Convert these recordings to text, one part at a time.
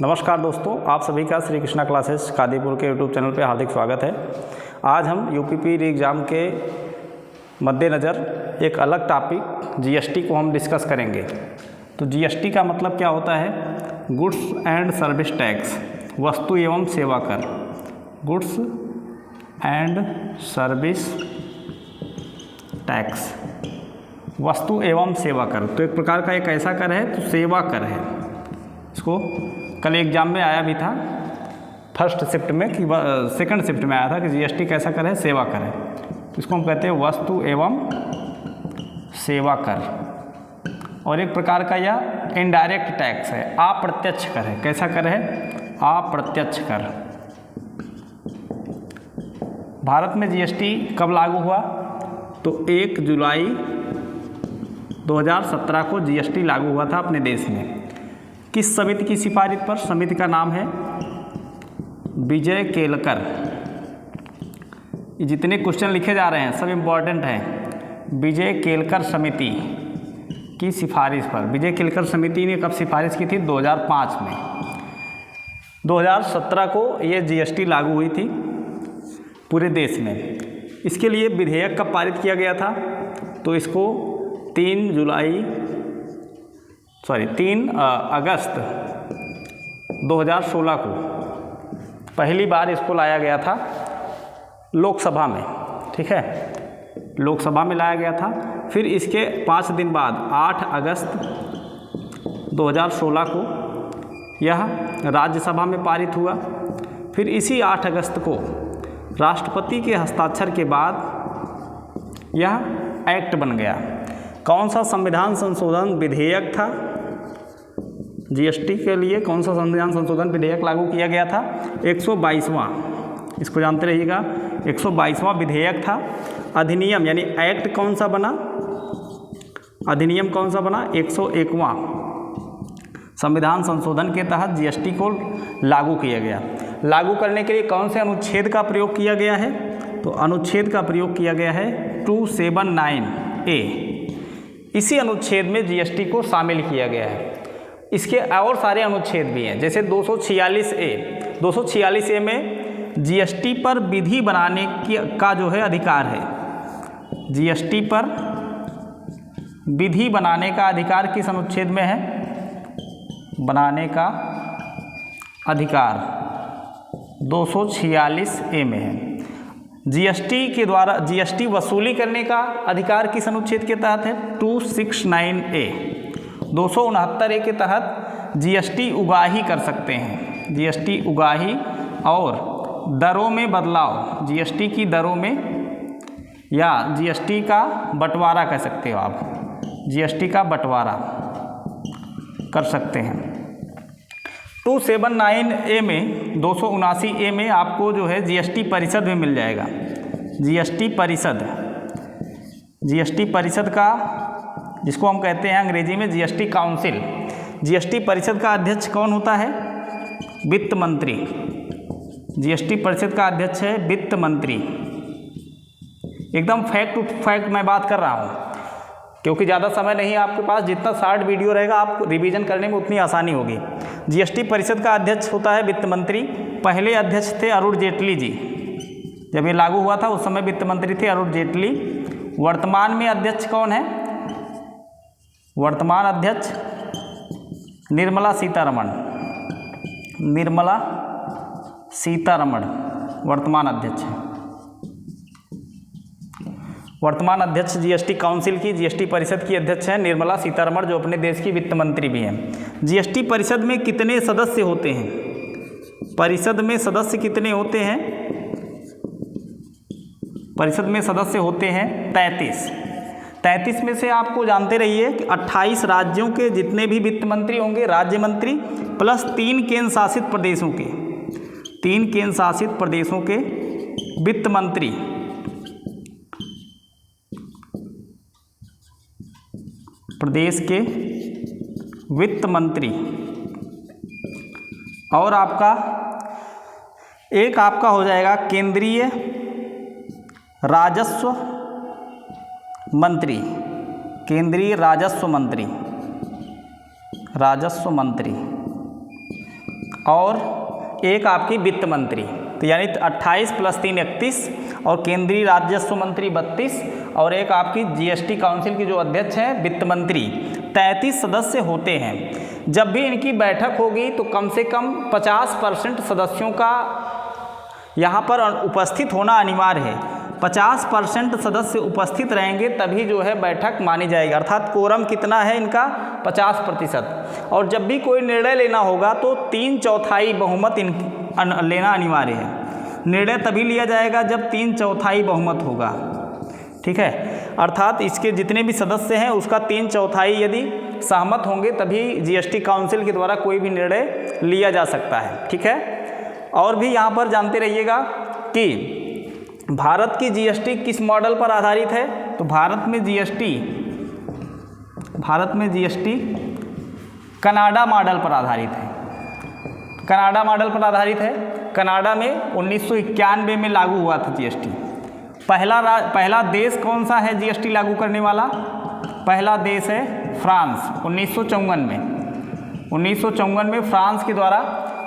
नमस्कार दोस्तों, आप सभी का श्री कृष्णा क्लासेस कादीपुर के यूट्यूब चैनल पे हार्दिक स्वागत है। आज हम यूपीपी री एग्ज़ाम के मद्देनज़र एक अलग टॉपिक जीएसटी को हम डिस्कस करेंगे। तो जीएसटी का मतलब क्या होता है? गुड्स एंड सर्विस टैक्स, वस्तु एवं सेवा कर। गुड्स एंड सर्विस टैक्स, वस्तु एवं सेवा कर। तो एक प्रकार का एक ऐसा कर है, तो सेवा कर है। इसको कल एग्जाम में आया भी था, फर्स्ट शिफ्ट में कि सेकंड शिफ्ट में आया था कि जीएसटी कैसा कर है, सेवा कर है। तो इसको हम कहते हैं वस्तु एवं सेवा कर। और एक प्रकार का यह इनडायरेक्ट टैक्स है, अप्रत्यक्ष कर है। कैसा कर है? अप्रत्यक्ष कर। भारत में जीएसटी कब लागू हुआ? तो 1 जुलाई 2017 को जीएसटी लागू हुआ था अपने देश में। किस समिति की सिफारिश पर? समिति का नाम है विजय केलकर। ये जितने क्वेश्चन लिखे जा रहे हैं सब इम्पॉर्टेंट हैं। विजय केलकर समिति की सिफारिश पर। विजय केलकर समिति ने कब सिफारिश की थी? 2005 में। 2017 को ये जीएसटी लागू हुई थी पूरे देश में। इसके लिए विधेयक कब पारित किया गया था? तो इसको 3 अगस्त 2016 को पहली बार इसको लाया गया था लोकसभा में। ठीक है, लोकसभा में लाया गया था। फिर इसके 5 दिन बाद 8 अगस्त 2016 को यह राज्यसभा में पारित हुआ। फिर इसी 8 अगस्त को राष्ट्रपति के हस्ताक्षर के बाद यह एक्ट बन गया। कौन सा संविधान संशोधन विधेयक था? जीएसटी के लिए कौन सा संविधान संशोधन विधेयक लागू किया गया था? 122वां, इसको जानते रहिएगा, 122वां विधेयक था। अधिनियम यानी एक्ट कौन सा बना? अधिनियम कौन सा बना? 101वां संविधान संशोधन के तहत जीएसटी को लागू किया गया। लागू करने के लिए कौन से अनुच्छेद का प्रयोग किया गया है? तो अनुच्छेद का प्रयोग किया गया है 279A। इसी अनुच्छेद में जीएसटी को शामिल किया गया है। इसके और सारे अनुच्छेद भी हैं, जैसे 246A। 246A में जीएसटी पर विधि बनाने का जो है अधिकार है। जीएसटी पर विधि बनाने का अधिकार किस अनुच्छेद में है? बनाने का अधिकार 246A में है। जीएसटी के द्वारा जीएसटी वसूली करने का अधिकार किस अनुच्छेद के तहत है? 269A। 269A के तहत जीएसटी उगाही कर सकते हैं। जीएसटी उगाही और दरों में बदलाव, जीएसटी की दरों में, या जीएसटी का बंटवारा कह सकते हो आप। जीएसटी का बंटवारा कर सकते हैं। 279A में 279A में आपको जो है जीएसटी परिषद में मिल जाएगा। जीएसटी परिषद, जीएसटी परिषद का, जिसको हम कहते हैं अंग्रेजी में जीएसटी काउंसिल। जीएसटी परिषद का अध्यक्ष कौन होता है? वित्त मंत्री। जीएसटी परिषद का अध्यक्ष है वित्त मंत्री। एकदम फैक्ट टू फैक्ट मैं बात कर रहा हूँ, क्योंकि ज़्यादा समय नहीं है आपके पास। जितना शॉर्ट वीडियो रहेगा आपको रिवीजन करने में उतनी आसानी होगी। जीएसटी परिषद का अध्यक्ष होता है वित्त मंत्री। पहले अध्यक्ष थे अरुण जेटली जी। जब ये लागू हुआ था उस समय वित्त मंत्री थे अरुण जेटली। वर्तमान में अध्यक्ष कौन है? वर्तमान अध्यक्ष निर्मला सीतारमण। निर्मला सीतारमण वर्तमान अध्यक्ष है। वर्तमान अध्यक्ष जीएसटी काउंसिल की, जीएसटी परिषद की अध्यक्ष है निर्मला सीतारमण, जो अपने देश की वित्त मंत्री भी हैं। जीएसटी परिषद में कितने सदस्य होते हैं? परिषद में सदस्य कितने होते हैं? परिषद में सदस्य होते हैं 33। 33 में से आपको जानते रहिए कि 28 राज्यों के जितने भी वित्त मंत्री होंगे, राज्य मंत्री, प्लस 3 केंद्र शासित प्रदेशों के, 3 केंद्र शासित प्रदेशों के वित्त मंत्री, प्रदेश के वित्त मंत्री, और आपका हो जाएगा केंद्रीय राजस्व मंत्री। केंद्रीय राजस्व मंत्री, राजस्व मंत्री। और एक आपकी वित्त मंत्री, तो यानी 28 + 3 31, और केंद्रीय राजस्व मंत्री 32, और एक आपकी जीएसटी काउंसिल की जो अध्यक्ष हैं वित्त मंत्री, 33 सदस्य होते हैं। जब भी इनकी बैठक होगी तो कम से कम 50% सदस्यों का यहाँ पर उपस्थित होना अनिवार्य है। 50% सदस्य उपस्थित रहेंगे तभी जो है बैठक मानी जाएगी, अर्थात कोरम कितना है इनका 50%। और जब भी कोई निर्णय लेना होगा तो 3/4 बहुमत लेना अनिवार्य है। निर्णय तभी लिया जाएगा जब 3/4 बहुमत होगा, ठीक है, अर्थात इसके जितने भी सदस्य हैं उसका 3/4 यदि सहमत होंगे तभी जीएसटी काउंसिल के द्वारा कोई भी निर्णय लिया जा सकता है, ठीक है। और भी यहाँ पर जानते रहिएगा कि भारत की जीएसटी किस मॉडल पर आधारित है, तो भारत में जीएसटी कनाडा मॉडल पर आधारित है। कनाडा मॉडल पर आधारित है। कनाडा में 1991 में लागू हुआ था जीएसटी। पहला देश कौन सा है जीएसटी लागू करने वाला? पहला देश है फ्रांस। 1954 में फ्रांस के द्वारा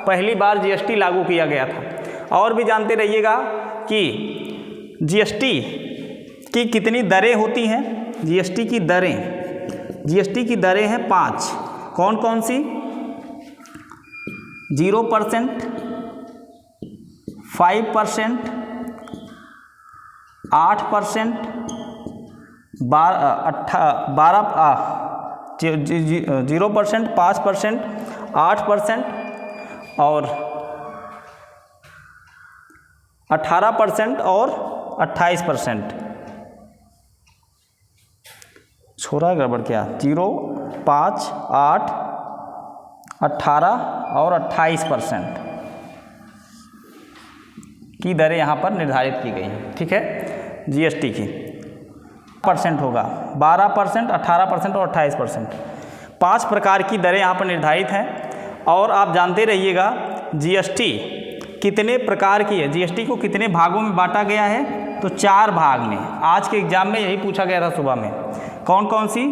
पहली बार जीएसटी लागू किया गया था। और भी जानते रहिएगा कि जीएसटी की कितनी दरें होती हैं। जीएसटी की दरें हैं 5। कौन कौन सी? 0%, 5%, 8%, 0%, 5%, 8% और 18% और 28%। छोड़ा गड़बड़ क्या? 0, 5, 8, 18 और 28% की दरें यहाँ पर निर्धारित की गई हैं, ठीक है। जीएसटी की % होगा 12%, 18% और 28%। 5 प्रकार की दरें यहाँ पर निर्धारित हैं। और आप जानते रहिएगा जीएसटी कितने प्रकार की है, जीएसटी को कितने भागों में बांटा गया है, तो 4 भाग में। आज के एग्जाम में यही पूछा गया था सुबह में। कौन कौन सी?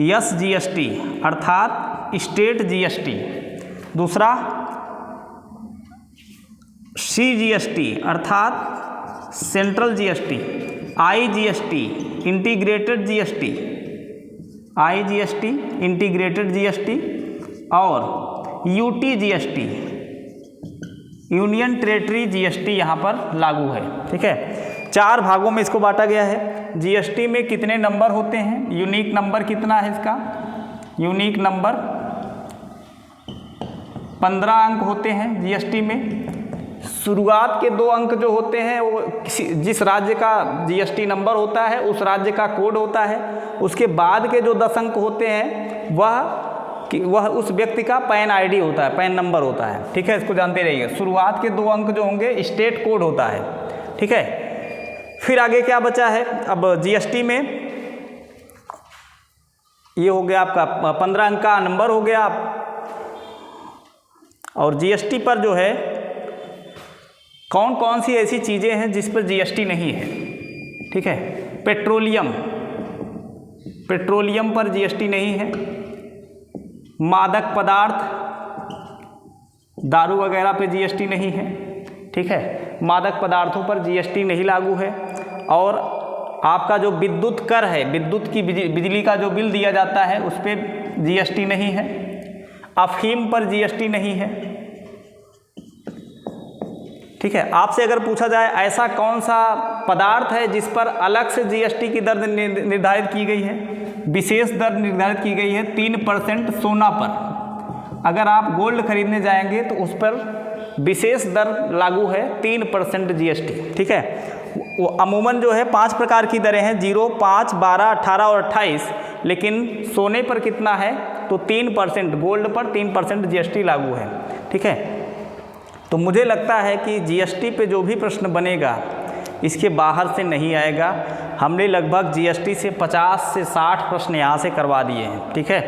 एसजीएसटी अर्थात स्टेट जीएसटी, दूसरा सीजीएसटी अर्थात central GST, IGST integrated GST, integrated GST और यूटीजीएसटी यूनियन टेरेटरी जीएसटी यहाँ पर लागू है, ठीक है। 4 भागों में इसको बांटा गया है। जीएसटी में कितने नंबर होते हैं? यूनिक नंबर कितना है इसका? यूनिक नंबर 15 अंक होते हैं जीएसटी में। शुरुआत के 2 अंक जो होते हैं वो जिस राज्य का जीएसटी नंबर होता है उस राज्य का कोड होता है। उसके बाद के जो 10 अंक होते हैं वह उस व्यक्ति का पैन आईडी होता है, पैन नंबर होता है, ठीक है। इसको जानते रहिए। शुरुआत के 2 अंक जो होंगे स्टेट कोड होता है, ठीक है। फिर आगे क्या बचा है? अब जीएसटी में ये हो गया आपका 15 अंक का नंबर हो गया। और जीएसटी पर जो है कौन कौन सी ऐसी चीज़ें हैं जिस पर जीएसटी नहीं है, ठीक है। पेट्रोलियम पर जीएसटी नहीं है। मादक पदार्थ, दारू वगैरह पे जीएसटी नहीं है, ठीक है। मादक पदार्थों पर जीएसटी नहीं लागू है। और आपका जो विद्युत कर है, विद्युत की बिजली का जो बिल दिया जाता है उस पर जीएसटी नहीं है। अफीम पर जीएसटी नहीं है, ठीक है। आपसे अगर पूछा जाए ऐसा कौन सा पदार्थ है जिस पर अलग से जीएसटी की दर निर्धारित की गई है, विशेष दर निर्धारित की गई है 3% सोना पर। अगर आप गोल्ड खरीदने जाएंगे तो उस पर विशेष दर लागू है 3% जीएसटी, ठीक है। वो अमूमन जो है 5 प्रकार की दरें हैं, 0, 5, 12, 18 और 28। लेकिन सोने पर कितना है? तो 3%, गोल्ड पर 3% जीएसटी लागू है, ठीक है। तो मुझे लगता है कि जीएसटी पे जो भी प्रश्न बनेगा इसके बाहर से नहीं आएगा। हमने लगभग जीएसटी से 50 से 60 प्रश्न यहाँ से करवा दिए हैं, ठीक है।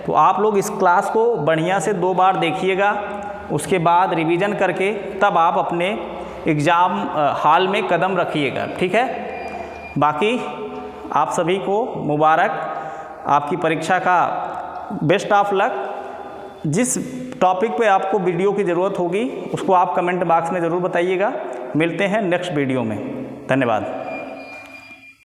तो आप लोग इस क्लास को बढ़िया से 2 बार देखिएगा, उसके बाद रिवीजन करके तब आप अपने एग्ज़ाम हॉल में कदम रखिएगा, ठीक है। बाकी आप सभी को मुबारक, आपकी परीक्षा का बेस्ट ऑफ लक। जिस टॉपिक पे आपको वीडियो की ज़रूरत होगी उसको आप कमेंट बॉक्स में ज़रूर बताइएगा। मिलते हैं नेक्स्ट वीडियो में। धन्यवाद।